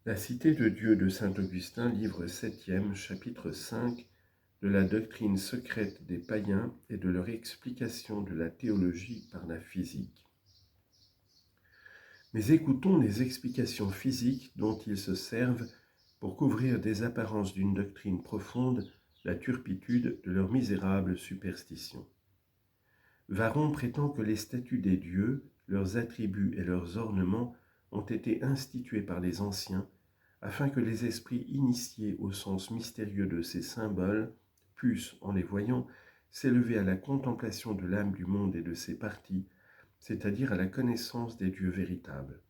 La Cité de Dieu de saint Augustin, livre 7e, chapitre 5, de la doctrine secrète des païens et de leur explication de la théologie par la physique. Mais écoutons les explications physiques dont ils se servent pour couvrir des apparences d'une doctrine profonde la turpitude de leur misérable superstition. Varron prétend que les statues des dieux, leurs attributs et leurs ornements ont été institués par les anciens afin que les esprits initiés au sens mystérieux de ces symboles puissent, en les voyant, s'élever à la contemplation de l'âme du monde et de ses parties, c'est-à-dire à la connaissance des dieux véritables.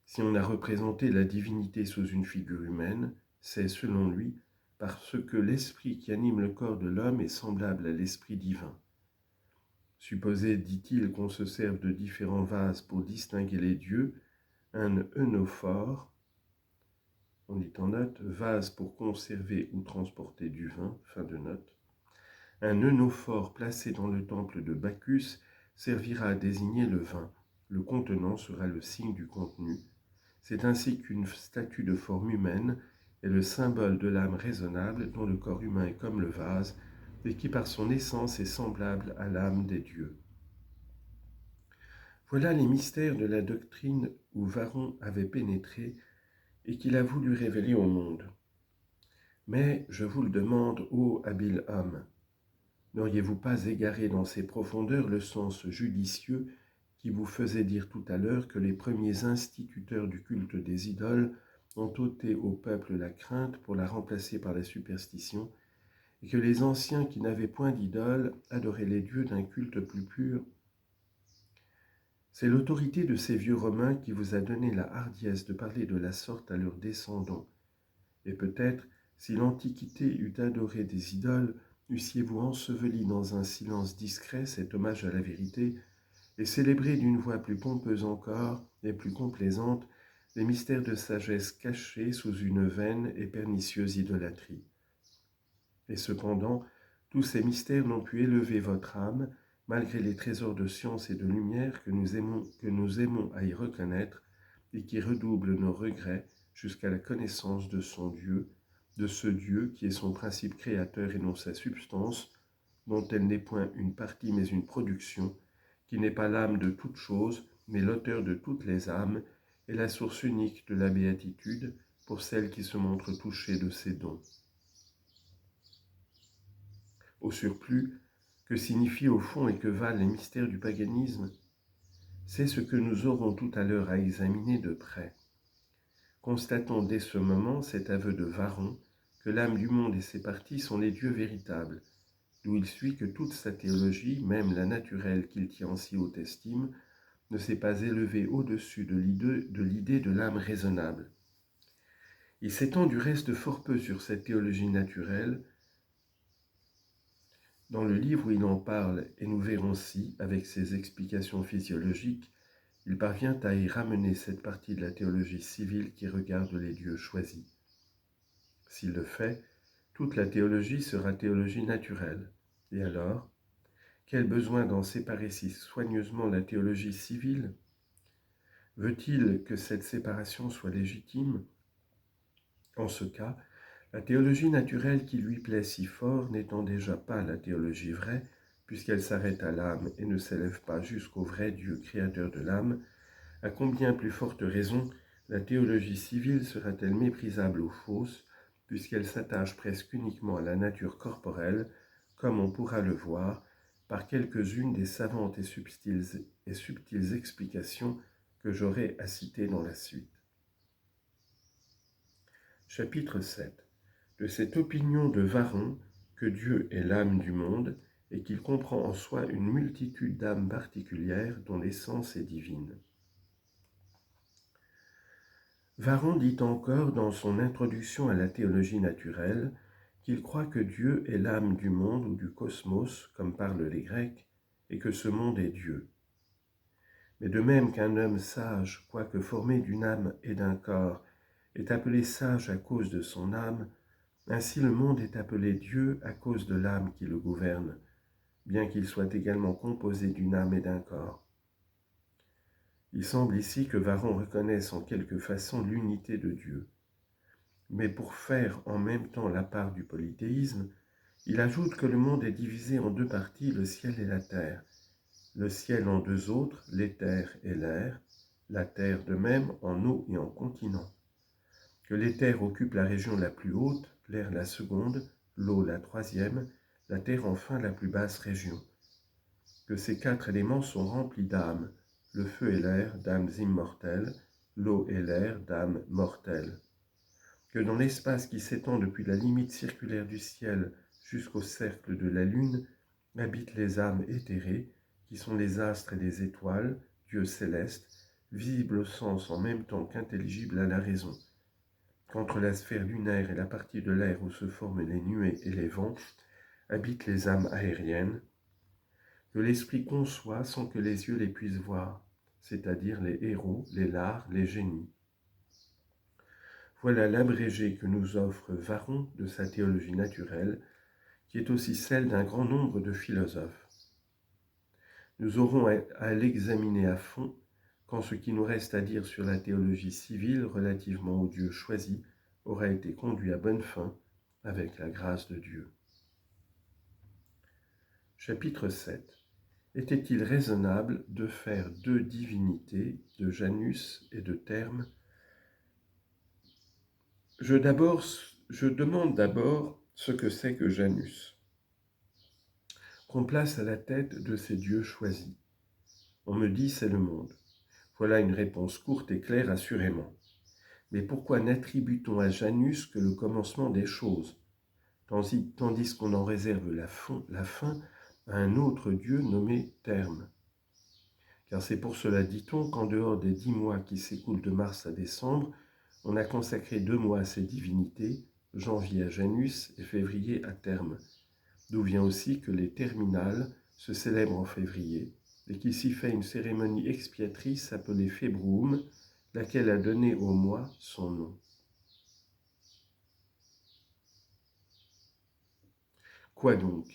Si on a représenté la divinité sous une figure humaine, c'est, selon lui, parce que l'esprit qui anime le corps de l'homme est semblable à l'esprit divin. Supposez, dit-il, qu'on se serve de différents vases pour distinguer les dieux, un œnophore, on dit en note, vase pour conserver ou transporter du vin, fin de note. Un œnophore placé dans le temple de Bacchus servira à désigner le vin. Le contenant sera le signe du contenu. C'est ainsi qu'une statue de forme humaine est le symbole de l'âme raisonnable dont le corps humain est comme le vase et qui par son essence est semblable à l'âme des dieux. Voilà les mystères de la doctrine où Varron avait pénétré et qu'il a voulu révéler au monde. Mais je vous le demande, ô habile homme, n'auriez-vous pas égaré dans ces profondeurs le sens judicieux qui vous faisait dire tout à l'heure que les premiers instituteurs du culte des idoles ont ôté au peuple la crainte pour la remplacer par la superstition, et que les anciens qui n'avaient point d'idoles adoraient les dieux d'un culte plus pur? C'est l'autorité de ces vieux Romains qui vous a donné la hardiesse de parler de la sorte à leurs descendants. Et peut-être, si l'Antiquité eût adoré des idoles, eussiez-vous enseveli dans un silence discret cet hommage à la vérité, et célébré d'une voix plus pompeuse encore et plus complaisante les mystères de sagesse cachés sous une vaine et pernicieuse idolâtrie. Et cependant, tous ces mystères n'ont pu élever votre âme, malgré les trésors de science et de lumière que nous aimons à y reconnaître et qui redoublent nos regrets jusqu'à la connaissance de son Dieu, de ce Dieu qui est son principe créateur et non sa substance, dont elle n'est point une partie mais une production, qui n'est pas l'âme de toute chose, mais l'auteur de toutes les âmes, et la source unique de la béatitude pour celles qui se montrent touchées de ses dons. Au surplus, que signifient au fond et que valent les mystères du paganisme? C'est ce que nous aurons tout à l'heure à examiner de près. Constatons dès ce moment cet aveu de Varron que l'âme du monde et ses parties sont les dieux véritables, d'où il suit que toute sa théologie, même la naturelle qu'il tient en si haute estime, ne s'est pas élevée au-dessus de l'idée de l'âme raisonnable. Il s'étend du reste fort peu sur cette théologie naturelle dans le livre où il en parle, et nous verrons si, avec ses explications physiologiques, il parvient à y ramener cette partie de la théologie civile qui regarde les dieux choisis. S'il le fait, toute la théologie sera théologie naturelle. Et alors, quel besoin d'en séparer si soigneusement la théologie civile? Veut-il que cette séparation soit légitime? En ce cas, la théologie naturelle qui lui plaît si fort n'étant déjà pas la théologie vraie, puisqu'elle s'arrête à l'âme et ne s'élève pas jusqu'au vrai Dieu créateur de l'âme, à combien plus forte raison la théologie civile sera-t-elle méprisable ou fausse, puisqu'elle s'attache presque uniquement à la nature corporelle, comme on pourra le voir par quelques-unes des savantes et subtiles explications que j'aurai à citer dans la suite. Chapitre 7. De cette opinion de Varron que Dieu est l'âme du monde et qu'il comprend en soi une multitude d'âmes particulières dont l'essence est divine. Varron dit encore dans son introduction à la théologie naturelle qu'il croit que Dieu est l'âme du monde ou du cosmos, comme parlent les Grecs, et que ce monde est Dieu. Mais de même qu'un homme sage, quoique formé d'une âme et d'un corps, est appelé sage à cause de son âme, ainsi le monde est appelé Dieu à cause de l'âme qui le gouverne, bien qu'il soit également composé d'une âme et d'un corps. Il semble ici que Varron reconnaisse en quelque façon l'unité de Dieu. Mais pour faire en même temps la part du polythéisme, il ajoute que le monde est divisé en deux parties, le ciel et la terre. Le ciel en deux autres, l'éther et l'air, la terre de même en eau et en continent. Que l'éther occupe la région la plus haute, l'air la seconde, l'eau la troisième, la terre enfin la plus basse région. Que ces quatre éléments sont remplis d'âmes, le feu et l'air, d'âmes immortelles, l'eau et l'air, d'âmes mortelles. Que dans l'espace qui s'étend depuis la limite circulaire du ciel jusqu'au cercle de la lune, habitent les âmes éthérées, qui sont les astres et les étoiles, dieux célestes, visibles au sens en même temps qu'intelligibles à la raison. Qu'entre la sphère lunaire et la partie de l'air où se forment les nuées et les vents, habitent les âmes aériennes, que l'esprit conçoit sans que les yeux les puissent voir, c'est-à-dire les héros, les lards, les génies. Voilà l'abrégé que nous offre Varron de sa théologie naturelle, qui est aussi celle d'un grand nombre de philosophes. Nous aurons à l'examiner à fond quand ce qui nous reste à dire sur la théologie civile relativement au Dieu choisi aura été conduit à bonne fin avec la grâce de Dieu. Chapitre 7. Était-il raisonnable de faire deux divinités, de Janus et de Terme ? Je demande d'abord ce que c'est que Janus, qu'on place à la tête de ces dieux choisis. On me dit c'est le monde. Voilà une réponse courte et claire assurément. Mais pourquoi n'attribue-t-on à Janus que le commencement des choses, tandis qu'on en réserve la fin à un autre dieu nommé Terme ? Car c'est pour cela, dit-on, qu'en dehors des 10 mois qui s'écoulent de mars à décembre, on a consacré 2 mois à ces divinités, janvier à Janus et février à Terme, d'où vient aussi que les terminales se célèbrent en février, et qu'il s'y fait une cérémonie expiatrice appelée Februum, laquelle a donné au mois son nom. Quoi donc ?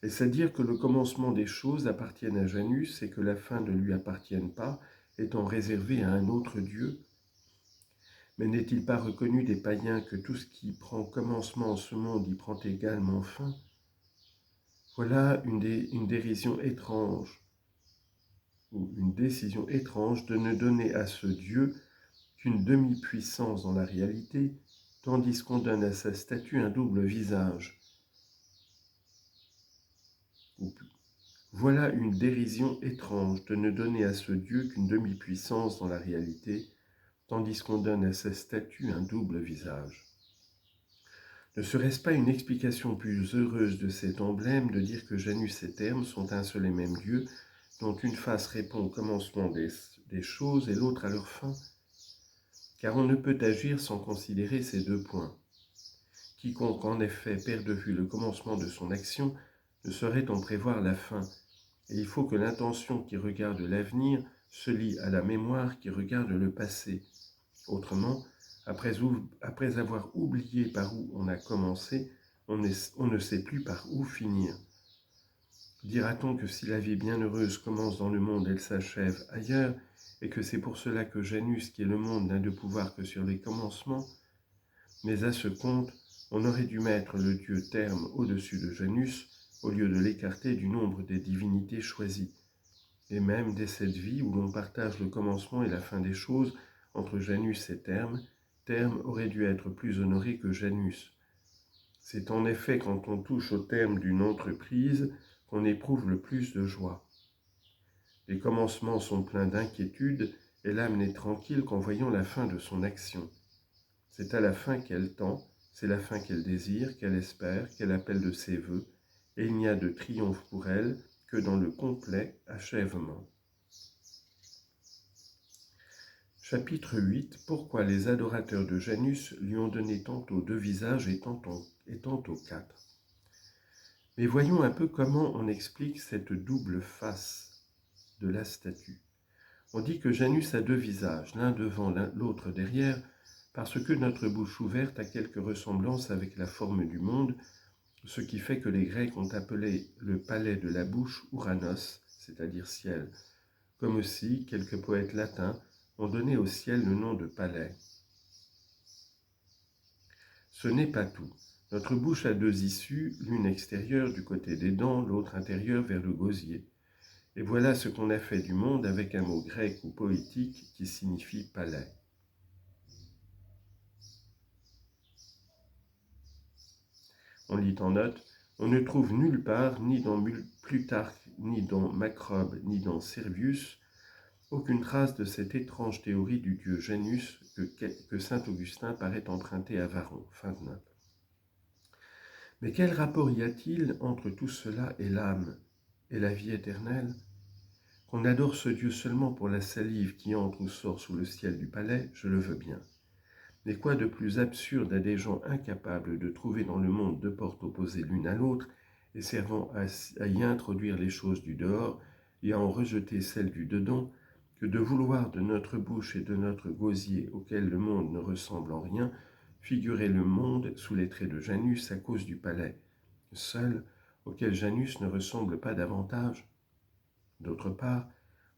Est-ce à dire que le commencement des choses appartienne à Janus et que la fin ne lui appartienne pas, étant réservée à un autre dieu ? Mais n'est-il pas reconnu des païens que tout ce qui prend commencement en ce monde y prend également fin ? Voilà une dérision étrange, ou une décision étrange de ne donner à ce Dieu qu'une demi-puissance dans la réalité, tandis qu'on donne à sa statue un double visage. Voilà une dérision étrange de ne donner à ce Dieu qu'une demi-puissance dans la réalité, tandis qu'on donne à sa statue un double visage. Ne serait-ce pas une explication plus heureuse de cet emblème de dire que Janus et Terme sont un seul et même Dieu, dont une face répond au commencement des choses et l'autre à leur fin ? Car on ne peut agir sans considérer ces deux points. Quiconque en effet perd de vue le commencement de son action ne saurait en prévoir la fin, et il faut que l'intention qui regarde l'avenir se lie à la mémoire qui regarde le passé. Autrement, après avoir oublié par où on a commencé, on ne sait plus par où finir. Dira-t-on que si la vie bienheureuse commence dans le monde, elle s'achève ailleurs, et que c'est pour cela que Janus, qui est le monde, n'a de pouvoir que sur les commencements ? Mais à ce compte, on aurait dû mettre le dieu Terme au-dessus de Janus, au lieu de l'écarter du nombre des divinités choisies. Et même dès cette vie où l'on partage le commencement et la fin des choses entre Janus et Terme, Terme aurait dû être plus honoré que Janus. C'est en effet quand on touche au terme d'une entreprise qu'on éprouve le plus de joie. Les commencements sont pleins d'inquiétude et l'âme n'est tranquille qu'en voyant la fin de son action. C'est à la fin qu'elle tend, c'est la fin qu'elle désire, qu'elle espère, qu'elle appelle de ses vœux, et il n'y a de triomphe pour elle que dans le complet achèvement. Chapitre 8. Pourquoi les adorateurs de Janus lui ont donné tantôt 2 visages et tantôt 4. Mais voyons un peu comment on explique cette double face de la statue. On dit que Janus a 2 visages, l'un devant, l'autre derrière, parce que notre bouche ouverte a quelque ressemblance avec la forme du monde, ce qui fait que les Grecs ont appelé le palais de la bouche Ouranos, c'est-à-dire ciel, comme aussi quelques poètes latins ont donné au ciel le nom de palais. Ce n'est pas tout. Notre bouche a deux issues, l'une extérieure du côté des dents, l'autre intérieure vers le gosier. Et voilà ce qu'on a fait du monde avec un mot grec ou poétique qui signifie palais. On lit en note, on ne trouve nulle part, ni dans Plutarque, ni dans Macrobe, ni dans Servius, aucune trace de cette étrange théorie du dieu Janus que saint Augustin paraît emprunter à Varron. Fin de note. Mais quel rapport y a-t-il entre tout cela et l'âme et la vie éternelle? Qu'on adore ce Dieu seulement pour la salive qui entre ou sort sous le ciel du palais, je le veux bien. Mais quoi de plus absurde à des gens incapables de trouver dans le monde deux portes opposées l'une à l'autre et servant à y introduire les choses du dehors et à en rejeter celles du dedans, que de vouloir de notre bouche et de notre gosier, auquel le monde ne ressemble en rien, figurer le monde sous les traits de Janus à cause du palais, seul auquel Janus ne ressemble pas davantage. D'autre part,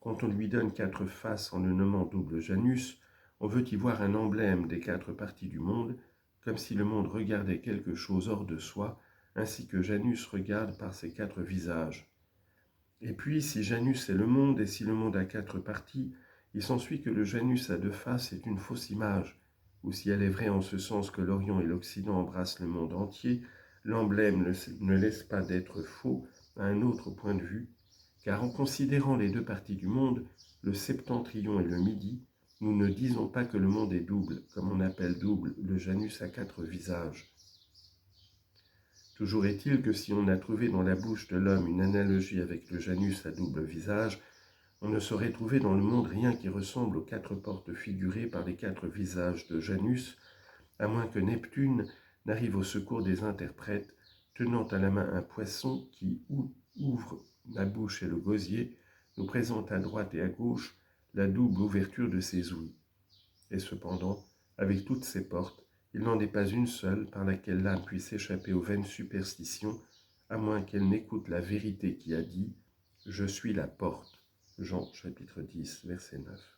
quand on lui donne quatre faces en le nommant double Janus, on veut y voir un emblème des quatre parties du monde, comme si le monde regardait quelque chose hors de soi, ainsi que Janus regarde par ses quatre visages. Et puis, si Janus est le monde, et si le monde a quatre parties, il s'ensuit que le Janus à deux faces est une fausse image, ou si elle est vraie en ce sens que l'Orient et l'Occident embrassent le monde entier, l'emblème ne laisse pas d'être faux à un autre point de vue, car en considérant les deux parties du monde, le septentrion et le midi, nous ne disons pas que le monde est double, comme on appelle double le Janus à quatre visages. Toujours est-il que si on a trouvé dans la bouche de l'homme une analogie avec le Janus à double visage, on ne saurait trouver dans le monde rien qui ressemble aux quatre portes figurées par les quatre visages de Janus, à moins que Neptune n'arrive au secours des interprètes, tenant à la main un poisson qui ouvre la bouche et le gosier, nous présente à droite et à gauche la double ouverture de ses ouïes. Et cependant, avec toutes ces portes, il n'en est pas une seule par laquelle l'âme puisse échapper aux vaines superstitions, à moins qu'elle n'écoute la vérité qui a dit « Je suis la porte ». Jean chapitre 10, verset 9.